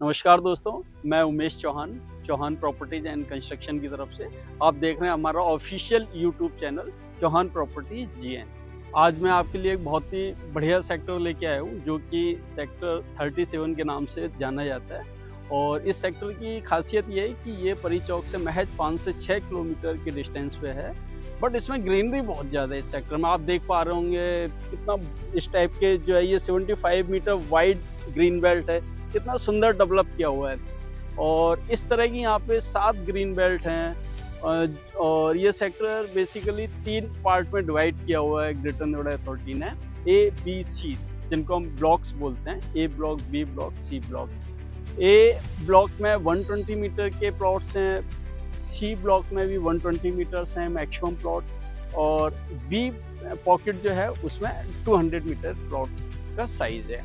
नमस्कार दोस्तों, मैं Umesh Chauhan, Chauhan properties and construction की तरफ से। आप देख रहे हैं हमारा official YouTube channel Chauhan properties GN. आज मैं आपके लिए एक बहुत ही बढ़िया सेक्टर लेके आया हूँ, जो कि सेक्टर 37 के नाम से जाना जाता है। और इस सेक्टर की खासियत ये है कि ये परी चौक से महज 5 से 6 किलोमीटर के डिस्टेंस पे है। बट इसमें ग्रीनरी बहुत ज़्यादा है। इस सेक्टर में आप देख पा रहे होंगे कितना इस टाइप के जो है, ये 75 मीटर वाइड ग्रीन बेल्ट है। कितना सुंदर डेवलप किया हुआ है। और इस तरह की यहाँ पे 7 ग्रीन बेल्ट हैं। और ये सेक्टर बेसिकली 3 पार्ट में डिवाइड किया हुआ है ग्रेटर नोएडा अथॉरिटी ने, ए बी सी, जिनको हम ब्लॉक्स बोलते हैं, A block, B block, C block. A block में 120 मीटर के प्लॉट्स हैं, सी ब्लॉक में भी 120 मीटर्स हैं मैक्सिमम प्लॉट, और बी पॉकेट जो है उसमें 200 मीटर प्लॉट का साइज है।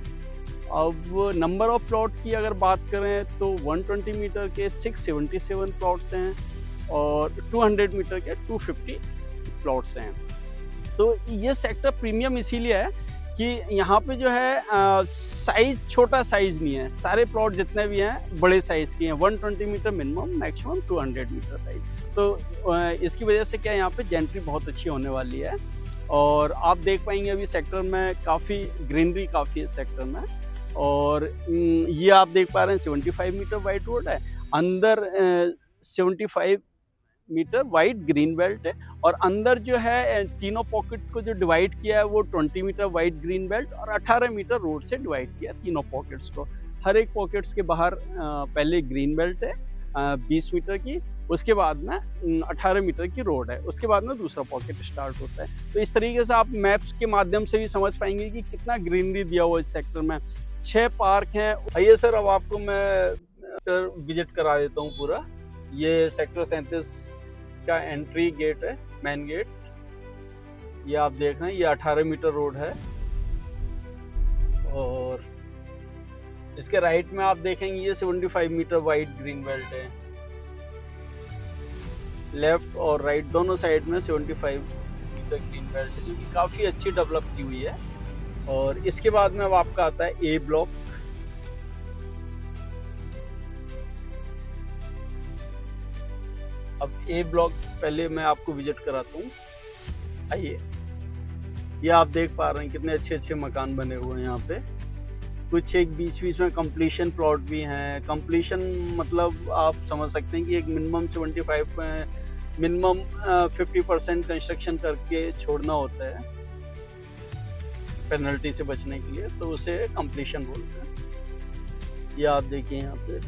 अब नंबर ऑफ प्लॉट की अगर बात करें तो 120 मीटर के 677 प्लॉट्स हैं और 200 मीटर के 250 प्लॉट्स हैं। तो ये सेक्टर प्रीमियम इसीलिए है कि यहाँ पे जो है साइज, छोटा साइज नहीं है। सारे प्लॉट जितने भी हैं बड़े साइज के हैं, 120 meter minimum, maximum 200 meter size. तो इसकी वजह से क्या, यहाँ पे जेंट्री बहुत अच्छी होने वाली है। और आप देख पाएंगे अभी सेक्टर में काफ़ी ग्रीनरी काफ़ी है सेक्टर में। और ये आप देख पा रहे हैं 75 मीटर वाइड रोड है, अंदर 75 मीटर वाइड ग्रीन बेल्ट है, और अंदर जो है तीनों पॉकेट को जो डिवाइड किया है वो 20 मीटर वाइड ग्रीन बेल्ट और 18 मीटर रोड से डिवाइड किया तीनों पॉकेट्स को। हर एक पॉकेट्स के बाहर पहले ग्रीन बेल्ट है 20 मीटर की, उसके बाद में 18 मीटर की रोड है, उसके बाद में दूसरा पॉकेट स्टार्ट होता है। तो इस तरीके से आप मैप्स के माध्यम से भी समझ पाएंगे कि कितना ग्रीनरी दिया हुआ इस सेक्टर में। 6 पार्क हैं। आइए सर, अब आपको मैं विजिट करा देता हूँ पूरा। ये सेक्टर 37 का एंट्री गेट है, मेन गेट। ये आप देख रहे हैं, ये 18 मीटर रोड है। और इसके राइट में आप देखेंगे ये 75 मीटर वाइड ग्रीन बेल्ट है। लेफ्ट और राइट दोनों साइड में 75 मीटर ग्रीन बेल्ट है, जो कि काफ़ी अच्छी डेवलप की हुई है। और इसके बाद में अब आपका आता है ए ब्लॉक। अब ए ब्लॉक पहले मैं आपको विजिट कराता हूँ। आइए, ये आप देख पा रहे हैं कितने अच्छे अच्छे मकान बने हुए हैं यहाँ पे। कुछ एक बीच बीच में कंप्लीशन प्लॉट भी हैं। कंप्लीशन मतलब आप समझ सकते हैं कि एक मिनिमम 50% कंस्ट्रक्शन करके छोड़ना होता है पेनल्टी से बचने के लिए, तो उसे कंप्लीशन बोलते हैं। ये आप देखिए यहाँ पे,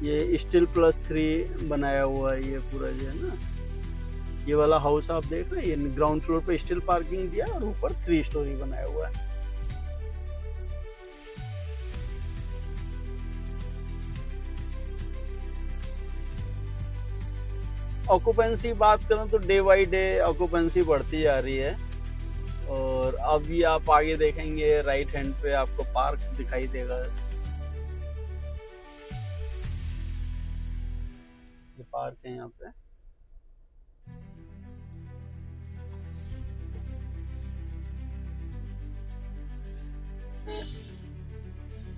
ये स्टील +3 बनाया हुआ है। ये पूरा जो है ना, ये वाला हाउस आप देख रहे हैं, ये ग्राउंड फ्लोर पे स्टील पार्किंग दिया और ऊपर 3 स्टोरी बनाया हुआ है। ऑक्यूपेंसी बात करें तो डे बाई डे ऑक्यूपेंसी बढ़ती जा रही है। और अभी आप आगे देखेंगे राइट हैंड पे आपको पार्क दिखाई देगा। ये पार्क है यहाँ पे।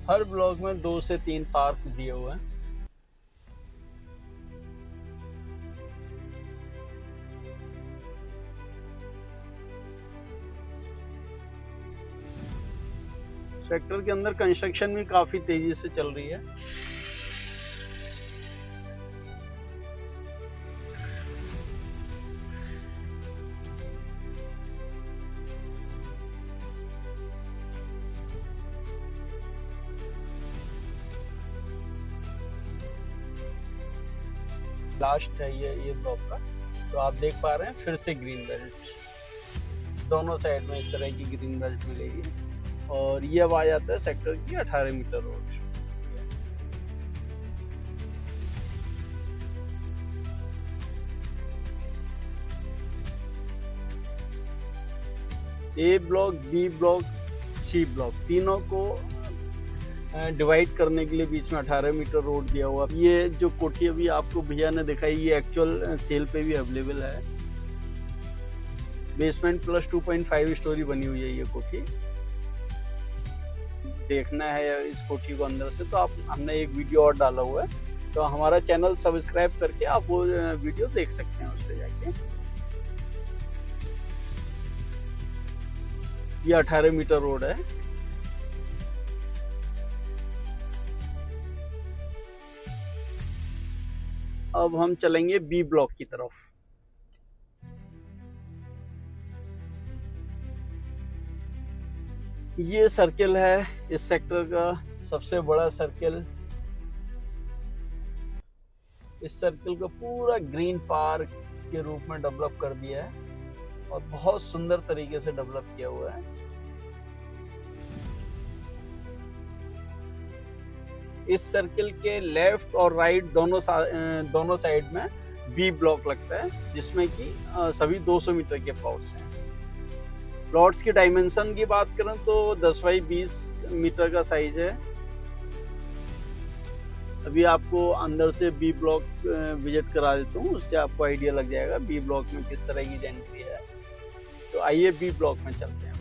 हर ब्लॉक में 2 से 3 पार्क दिए हुए हैं। सेक्टर के अंदर कंस्ट्रक्शन भी काफी तेजी से चल रही है। लास्ट है ये ब्लॉक का। तो आप देख पा रहे हैं फिर से ग्रीन बेल्ट, दोनों साइड में इस तरह की ग्रीन बेल्ट मिलेगी। और ये अब आ जाता है सेक्टर की 18 metre road. A block, B block, C block, तीनों को डिवाइड करने के लिए बीच में 18 मीटर रोड दिया हुआ। ये जो कोठी अभी आपको भैया ने दिखाई, ये एक्चुअल सेल पे भी अवेलेबल है। बेसमेंट +2.5 स्टोरी बनी हुई है ये कोठी। देखना है इस कोठी को अंदर से, तो आप हमने एक वीडियो और डाला हुआ है, तो हमारा चैनल सब्सक्राइब करके आप वो वीडियो देख सकते हैं उस पर जाके। ये 18 मीटर रोड है। अब हम चलेंगे बी ब्लॉक की तरफ। ये सर्किल है इस सेक्टर का सबसे बड़ा सर्किल। इस सर्किल को पूरा ग्रीन पार्क के रूप में डेवलप कर दिया है और बहुत सुंदर तरीके से डेवलप किया हुआ है। इस सर्किल के लेफ्ट और राइट दोनों साइड में बी ब्लॉक लगता है, जिसमें कि सभी 200 मीटर के प्लॉट्स हैं। प्लॉट्स की डायमेंशन की बात करें तो 10 बाई 20 मीटर का साइज है। अभी आपको अंदर से बी ब्लॉक विजिट करा देता हूँ, उससे आपको आइडिया लग जाएगा बी ब्लॉक में किस तरह की एंट्री है। तो आइए बी ब्लॉक में चलते हैं।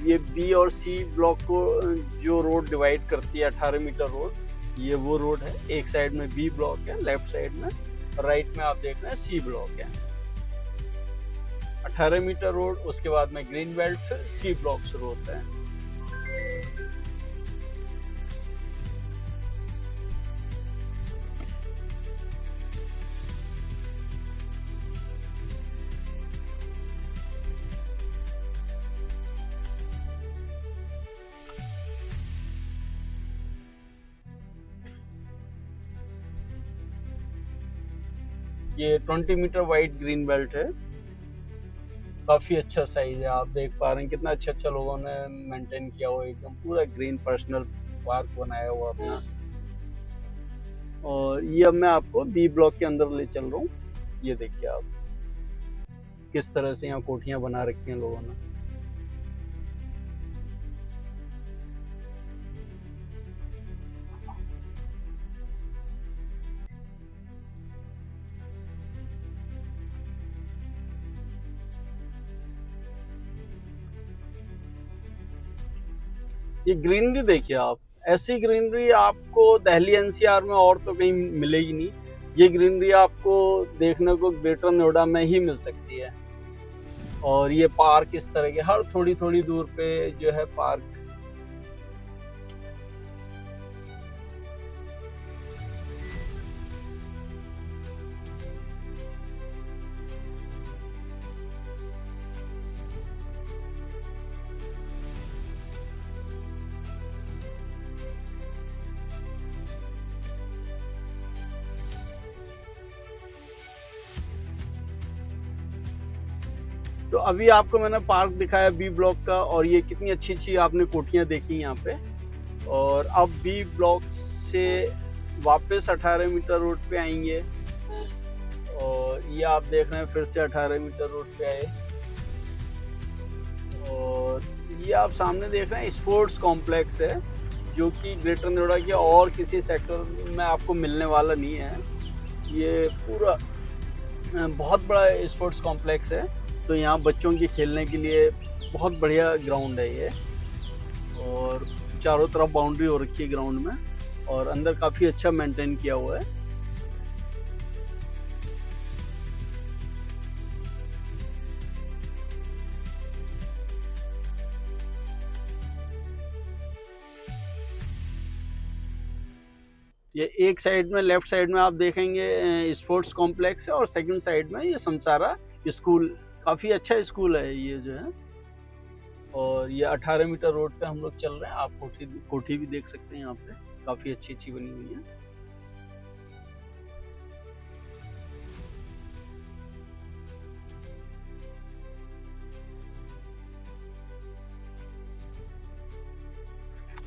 ये बी और सी ब्लॉक को जो रोड डिवाइड करती है 18 मीटर रोड, ये वो रोड है। एक साइड में बी ब्लॉक है, लेफ्ट साइड में, राइट में आप देख रहे हैं सी ब्लॉक है। 18 मीटर रोड, उसके बाद में ग्रीन बेल्ट, फिर सी ब्लॉक शुरू होता है। ये 20 मीटर वाइड ग्रीन बेल्ट है, काफी अच्छा साइज है। आप देख पा रहे हैं कितना अच्छा लोगों ने मेंटेन किया हुआ, एकदम पूरा ग्रीन पर्सनल पार्क बनाया हुआ अपना। और ये अब मैं आपको बी ब्लॉक के अंदर ले चल रहा हूँ। ये देखिए आप किस तरह से यहाँ कोठियां बना रखी हैं लोगों ने। ये ग्रीनरी देखिए आप, ऐसी ग्रीनरी आपको दिल्ली एनसीआर में और तो कहीं मिलेगी नहीं। ये ग्रीनरी आपको देखने को ग्रेटर नोएडा में ही मिल सकती है। और ये पार्क इस तरह के हर थोड़ी थोड़ी दूर पे जो है पार्क। तो अभी आपको मैंने पार्क दिखाया बी ब्लॉक का, और ये कितनी अच्छी अच्छी आपने कोठियां देखी यहाँ पे। और अब बी ब्लॉक से वापस 18 मीटर रोड पे आएंगे, और ये आप देख रहे हैं फिर से 18 मीटर रोड पे आए। और ये आप सामने देख रहे हैं स्पोर्ट्स कॉम्प्लेक्स है, जो कि ग्रेटर नोएडा के और किसी सेक्टर में आपको मिलने वाला नहीं है। ये पूरा बहुत बड़ा स्पोर्ट्स कॉम्प्लेक्स है, तो यहाँ बच्चों की खेलने के लिए बहुत बढ़िया ग्राउंड है ये। और चारों तरफ बाउंड्री हो रखी है ग्राउंड में, और अंदर काफ़ी अच्छा मेंटेन किया हुआ है। ये एक साइड में, लेफ्ट साइड में आप देखेंगे स्पोर्ट्स कॉम्प्लेक्स है, और सेकंड साइड में ये समसारा स्कूल, काफ़ी अच्छा स्कूल है ये जो है। और ये 18 मीटर रोड पे हम लोग चल रहे हैं। आप कोठी भी देख सकते हैं यहाँ पे, काफ़ी अच्छी अच्छी बनी हुई है।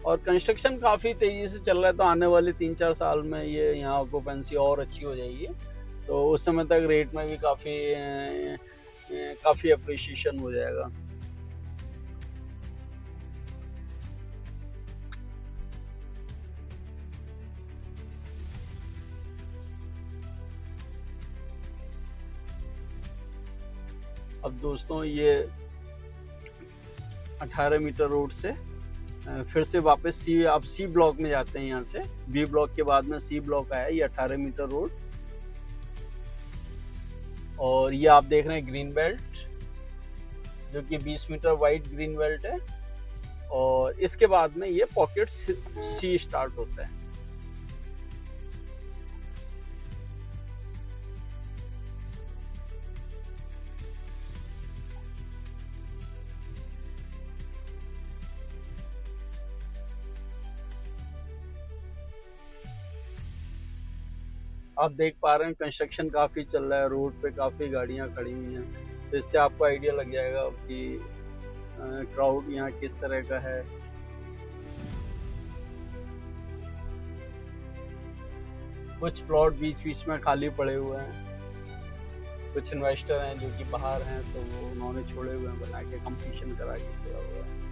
और कंस्ट्रक्शन काफ़ी तेज़ी से चल रहा है, तो आने वाले 3-4 साल में ये यहाँ ऑक्यूपेंसी और अच्छी हो जाएगी। तो उस समय तक रेट में भी काफ़ी काफ़ी अप्रिशिएशन हो जाएगा। अब दोस्तों ये 18 मीटर रोड से फिर से वापस आप सी ब्लॉक में जाते हैं। यहाँ से बी ब्लॉक के बाद में सी ब्लॉक आया, ये 18 मीटर रोड। और ये आप देख रहे हैं ग्रीन बेल्ट, जो कि 20 मीटर वाइड ग्रीन बेल्ट है। और इसके बाद में ये पॉकेट सी स्टार्ट होता है। आप देख पा रहे हैं कंस्ट्रक्शन काफ़ी चल रहा है, रोड पे काफ़ी गाड़ियां खड़ी हुई हैं, तो इससे आपको आइडिया लग जाएगा कि क्राउड यहाँ किस तरह का है। कुछ प्लॉट बीच बीच में खाली पड़े हुए हैं, कुछ इन्वेस्टर हैं जो कि बाहर हैं, तो वो उन्होंने छोड़े हुए हैं, बना के कंप्लीशन करा के छोड़ा हुआ है।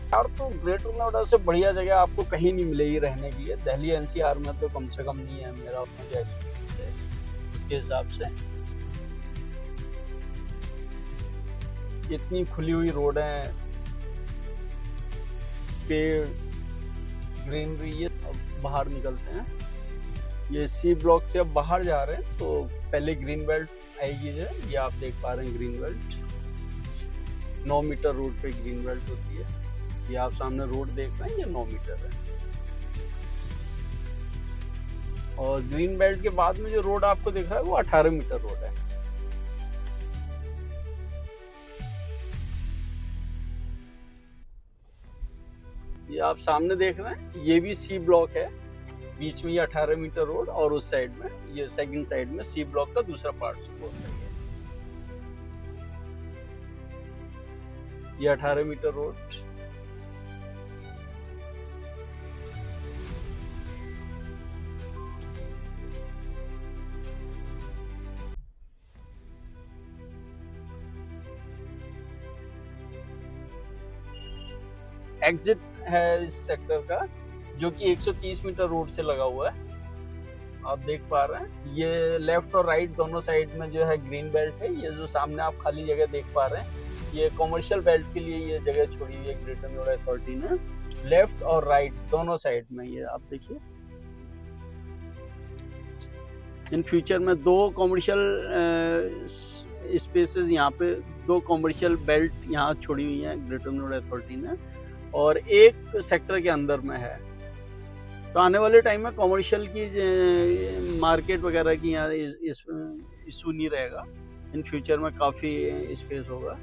यार तो ग्रेटर नोएडा से बढ़िया जगह आपको कहीं नहीं मिलेगी रहने के लिए। दिल्ली एनसीआर में तो कम से कम नहीं है, मेरा अपना जो एक्सपीरियंस है उसके हिसाब से। इतनी खुली हुई रोड है, पेड़, ग्रीनरी। ये अब बाहर निकलते हैं, ये सी ब्लॉक से अब बाहर जा रहे हैं, तो पहले ग्रीन बेल्ट आएगी जो ये आप देख पा रहे हैं। ग्रीन बेल्ट 9 मीटर रोड पे ग्रीन बेल्ट होती है। ये आप सामने रोड देख रहे हैं, ये 9 मीटर है। और ग्रीन बेल्ट के बाद में जो रोड आपको दिख रहा है वो 18 मीटर रोड है। ये आप सामने देख रहे हैं, ये भी सी ब्लॉक है। बीच में ये 18 मीटर रोड और उस साइड में ये सेकंड साइड में सी ब्लॉक का दूसरा पार्ट होता है। ये 18 मीटर रोड। एग्जिट है इस सेक्टर का, जो कि 130 मीटर रोड से लगा हुआ है। आप देख पा रहे हैं, ये लेफ्ट और राइट दोनों साइड में जो है ग्रीन बेल्ट है। ये जो सामने आप खाली जगह देख पा रहे हैं, ये कॉमर्शियल बेल्ट के लिए ये जगह छोड़ी हुई है ग्रेटर नोएडा अथॉरिटी ने। लेफ्ट और राइट दोनों साइड में ये आप देखिए। इन फ्यूचर में 2 कॉमर्शियल स्पेसेस यहाँ पे, 2 कॉमर्शियल बेल्ट यहाँ छोड़ी हुई हैं ग्रेटर नोएडा अथॉरिटी ने, और एक सेक्टर के अंदर में है। तो आने वाले टाइम में कॉमर्शियल की मार्केट वगैरह की यहाँ इशू नहीं रहेगा। इन फ्यूचर में काफ़ी स्पेस होगा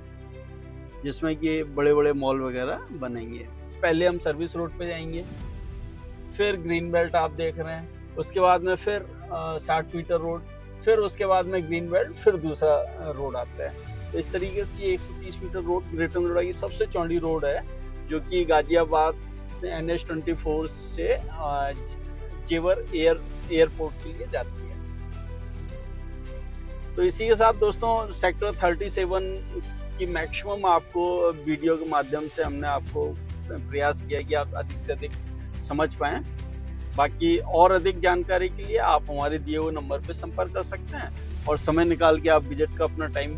जिसमें कि बड़े बड़े मॉल वगैरह बनेंगे। पहले हम सर्विस रोड पे जाएंगे, फिर ग्रीन बेल्ट आप देख रहे हैं, उसके बाद में फिर 60 मीटर रोड, फिर उसके बाद में ग्रीन बेल्ट, फिर दूसरा रोड आता है। तो इस तरीके से ये 130 मीटर रोड ग्रेटर नोएडा की सबसे चौड़ी रोड है, जो कि गाजियाबाद NH-24 से जेवर एयरपोर्ट के लिए जाती है। तो इसी के साथ दोस्तों सेक्टर 37 की मैक्सिमम आपको वीडियो के माध्यम से हमने आपको प्रयास किया कि आप अधिक से अधिक समझ पाएं। बाकी और अधिक जानकारी के लिए आप हमारे दिए हुए नंबर पर संपर्क कर सकते हैं, और समय निकाल के आप विजिट का अपना टाइम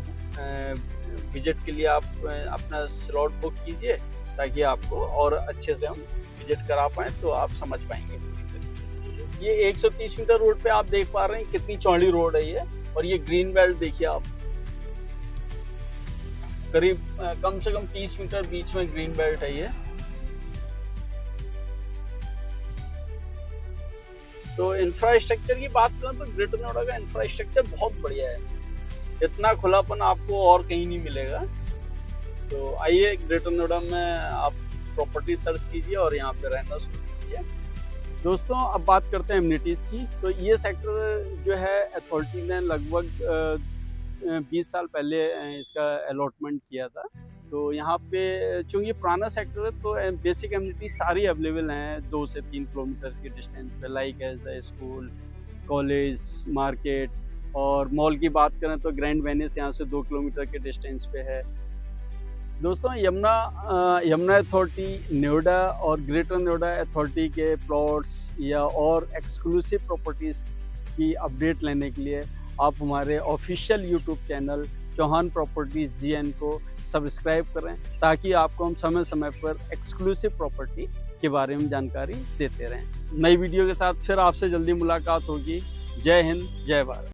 विजिट के लिए आप अपना स्लॉट बुक कीजिए, ताकि आपको और अच्छे से हम विजिट करा पाएँ, तो आप समझ पाएंगे पूरी तरीके से। ये 130 मीटर रोड पे आप देख पा रहे हैं कितनी चौड़ी रोड है ये। और ये ग्रीन बेल्ट देखिए आप, करीब कम से कम 30 मीटर बीच में ग्रीन बेल्ट है ये। तो इंफ्रास्ट्रक्चर की बात करें तो ग्रेटर नोएडा का इंफ्रास्ट्रक्चर बहुत बढ़िया है। इतना खुलापन आपको और कहीं नहीं मिलेगा। तो आइए ग्रेटर नोएडा में आप प्रॉपर्टी सर्च कीजिए और यहाँ पे रहना शुरू कीजिए। दोस्तों अब बात करते हैं एमिनिटीज़ की। तो ये सेक्टर जो है अथॉरिटी ने लगभग 20 साल पहले इसका अलॉटमेंट किया था। तो यहाँ पे चूँकि पुराना सेक्टर है तो बेसिक एमिनिटीज सारी अवेलेबल हैं 2 से 3 किलोमीटर की डिस्टेंस पे, like as the school, college, market. और मॉल की बात करें तो ग्रैंड वेनिस यहाँ से 2 किलोमीटर के डिस्टेंस पे है। दोस्तों यमुना अथॉरिटी नोएडा और ग्रेटर नोएडा अथॉरिटी के प्लॉट्स या और एक्सक्लूसिव प्रॉपर्टीज़ की अपडेट लेने के लिए आप हमारे official YouTube channel Chauhan properties GN को सब्सक्राइब करें, ताकि आपको हम समय समय पर एक्सक्लूसिव प्रॉपर्टी के बारे में जानकारी देते रहें। नई वीडियो के साथ फिर आपसे जल्दी मुलाकात होगी। जय हिंद, जय भारत।